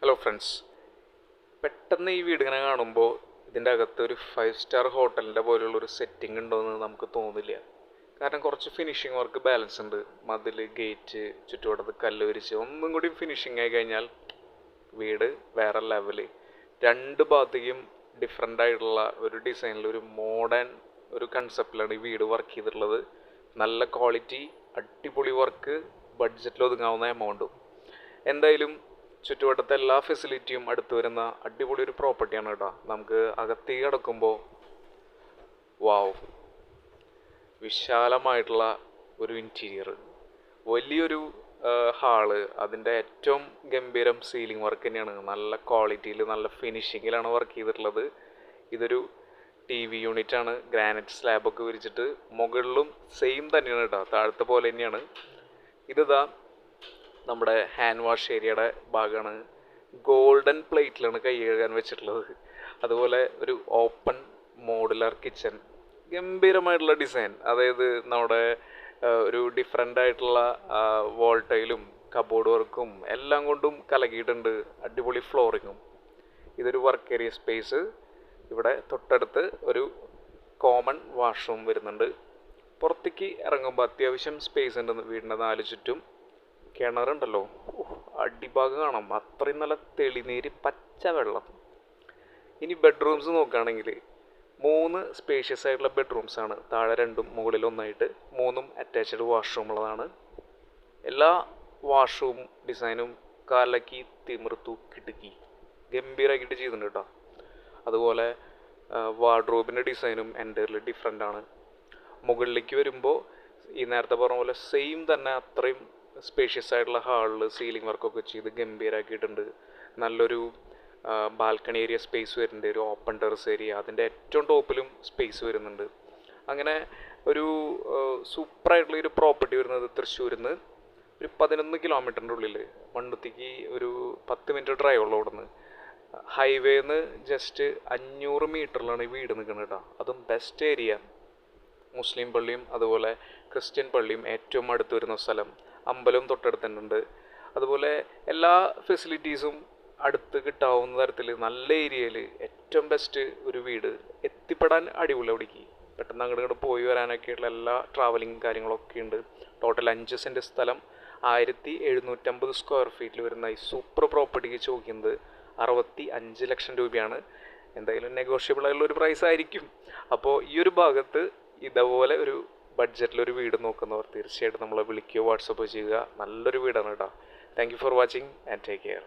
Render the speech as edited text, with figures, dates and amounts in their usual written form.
Hello friends, പെട്ടെന്ന് ഈ വീട് ഇങ്ങനെ കാണുമ്പോൾ ഇതിൻ്റെ അകത്ത് ഒരു 5 സ്റ്റാർ ഹോട്ടലിൻ്റെ പോലുള്ളൊരു സെറ്റിംഗ് ഉണ്ടോയെന്ന് നമുക്ക് തോന്നില്ല. കാരണം കുറച്ച് ഫിനിഷിംഗ് വർക്ക് ബാലൻസ് ഉണ്ട്. മതിൽ, ഗേറ്റ്, ചുറ്റുവട്ടത്ത് കല്ല് വിരിച്ച് ഒന്നും കൂടി ഫിനിഷിംഗ് ആയി കഴിഞ്ഞാൽ വീട് വേറെ ലെവല്. രണ്ട് ഭാഗത്തേക്കും ഡിഫറെൻ്റ് ആയിട്ടുള്ള ഒരു ഡിസൈനിൽ ഒരു മോഡേൺ ഒരു കൺസെപ്റ്റിലാണ് ഈ വീട് വർക്ക് ചെയ്തിട്ടുള്ളത്. നല്ല ക്വാളിറ്റി, അടിപൊളി വർക്ക്, ബഡ്ജറ്റിൽ ഒതുങ്ങാവുന്ന എമൗണ്ടും. എന്തായാലും ചുറ്റുവട്ടത്തെ എല്ലാ ഫെസിലിറ്റിയും അടുത്ത് വരുന്ന അടിപൊളി ഒരു പ്രോപ്പർട്ടിയാണ് കേട്ടോ. നമുക്ക് അകത്തേക്ക് കിടക്കുമ്പോൾ വാവ്, വിശാലമായിട്ടുള്ള ഒരു ഇൻറ്റീരിയർ, വലിയൊരു ഹാള്, അതിൻ്റെ ഏറ്റവും ഗംഭീരം സീലിംഗ് വർക്ക് തന്നെയാണ്. നല്ല ക്വാളിറ്റിയിൽ നല്ല ഫിനിഷിങ്ങിലാണ് വർക്ക് ചെയ്തിട്ടുള്ളത്. ഇതൊരു TV യൂണിറ്റാണ്. ഗ്രാനൈറ്റ് സ്ലാബൊക്കെ വിരിച്ചിട്ട് മുകളിലും സെയിം തന്നെയാണ് കേട്ടോ, താഴത്തെ പോലെ തന്നെയാണ്. ഇതാ നമ്മുടെ ഹാൻഡ് വാഷ് ഏരിയയുടെ ഭാഗമാണ്. ഗോൾഡൻ പ്ലേറ്റിലാണ് കൈ കഴുകാൻ വെച്ചിട്ടുള്ളത്. അതുപോലെ ഒരു ഓപ്പൺ മോഡുലാർ കിച്ചൺ, ഗംഭീരമായിട്ടുള്ള ഡിസൈൻ. അതായത് നമ്മുടെ ഒരു ഡിഫറെൻ്റ് ആയിട്ടുള്ള വാൾ ടൈലും കബോർഡ് വർക്കും എല്ലാം കൊണ്ടും കലക്കിയിട്ടുണ്ട്. അടിപൊളി ഫ്ലോറിങ്ങും. ഇതൊരു വർക്ക് ഏരിയ സ്പേസ്. ഇവിടെ തൊട്ടടുത്ത് ഒരു കോമൺ വാഷ്റൂം വരുന്നുണ്ട്. പുറത്തേക്ക് ഇറങ്ങുമ്പോൾ അത്യാവശ്യം സ്പേസ് ഉണ്ട്. വീടിൻ്റെ 4 ചുറ്റും കിണറുണ്ടല്ലോ, അടിഭാഗം കാണാം, അത്രയും നല്ല തെളിനീര് പച്ച വെള്ളം. ഇനി ബെഡ്റൂംസ് നോക്കുകയാണെങ്കിൽ 3 സ്പേഷ്യസ് ആയിട്ടുള്ള ബെഡ്റൂംസ് ആണ്. താഴെ 2ഉം മുകളിൽ 1ആയിട്ട് 3ഉം അറ്റാച്ച്ഡ് വാഷ്റൂം ഉള്ളതാണ്. എല്ലാ വാഷ്റൂം ഡിസൈനും കലക്കി തിമിർത്തു കിടുക്കി ഗംഭീരമാക്കിയിട്ട് ചെയ്തിട്ടുണ്ട് കേട്ടോ. അതുപോലെ വാർഡ്രോബിൻ്റെ ഡിസൈനും എൻ്റയർലി ഡിഫറെൻ്റ് ആണ്. മുകളിലേക്ക് വരുമ്പോൾ ഈ നേരത്തെ പറഞ്ഞ പോലെ സെയിം തന്നെ അത്രയും സ്പേഷ്യസ് ആയിട്ടുള്ള ഹാളിൽ സീലിംഗ് വർക്കൊക്കെ ചെയ്ത് ഗംഭീരമാക്കിയിട്ടുണ്ട്. നല്ലൊരു ബാൽക്കണി ഏരിയ സ്പേസ് വരുന്നുണ്ട്. ഒരു ഓപ്പൺ ടെറസ് ഏരിയ, അതിൻ്റെ ഏറ്റവും ടോപ്പിലും സ്പേസ് വരുന്നുണ്ട്. അങ്ങനെ ഒരു സൂപ്പറായിട്ടുള്ള ഒരു പ്രോപ്പർട്ടി വരുന്നത് തൃശ്ശൂരിൽ നിന്ന് ഒരു 11 കിലോമീറ്ററിൻ്റെ ഉള്ളിൽ, മണ്ണുത്തിക്ക് ഒരു 10 മിനിറ്റ് ഡ്രൈവ് ഉള്ളൂ. അവിടെ നിന്ന് ഹൈവേന്ന് ജസ്റ്റ് 500 മീറ്ററിലാണ് ഈ വീട് നിൽക്കുന്നത് കേട്ടോ. അതും ബെസ്റ്റ് ഏരിയ. മുസ്ലിം പള്ളിയും അതുപോലെ ക്രിസ്ത്യൻ പള്ളിയും ഏറ്റവും അടുത്ത് വരുന്ന സ്ഥലം. അമ്പലവും തൊട്ടടുത്തുണ്ട്. അതുപോലെ എല്ലാ ഫെസിലിറ്റീസും അടുത്ത് കിട്ടാവുന്ന തരത്തിൽ നല്ല ഏരിയയിൽ ഏറ്റവും ബെസ്റ്റ് ഒരു വീട്. എത്തിപ്പെടാൻ അടിപൊളി. അവിടേക്ക് പെട്ടെന്ന് അങ്ങോട്ട് പോയി വരാനൊക്കെയുള്ള എല്ലാ ട്രാവലിങ് കാര്യങ്ങളൊക്കെ ഉണ്ട്. ടോട്ടൽ 5 സെൻറ്റ് സ്ഥലം, 1750 സ്ക്വയർ ഫീറ്റിൽ വരുന്ന ഈ സൂപ്പർ പ്രോപ്പർട്ടിക്ക് ചോദിക്കുന്നത് 65 ലക്ഷം രൂപയാണ്. എന്തായാലും നെഗോഷ്യബിൾ ആയിട്ടുള്ള ഒരു പ്രൈസ് ആയിരിക്കും. അപ്പോൾ ഈ ഒരു ഭാഗത്ത് ഇതുപോലെ ഒരു ബഡ്ജറ്റിലൊരു വീട് നോക്കുന്നവർ തീർച്ചയായിട്ടും നമ്മളെ വിളിക്കുകയോ വാട്സപ്പ് ചെയ്യുക. നല്ലൊരു വീടാണ് കേട്ടോ. Thank you for watching and take care.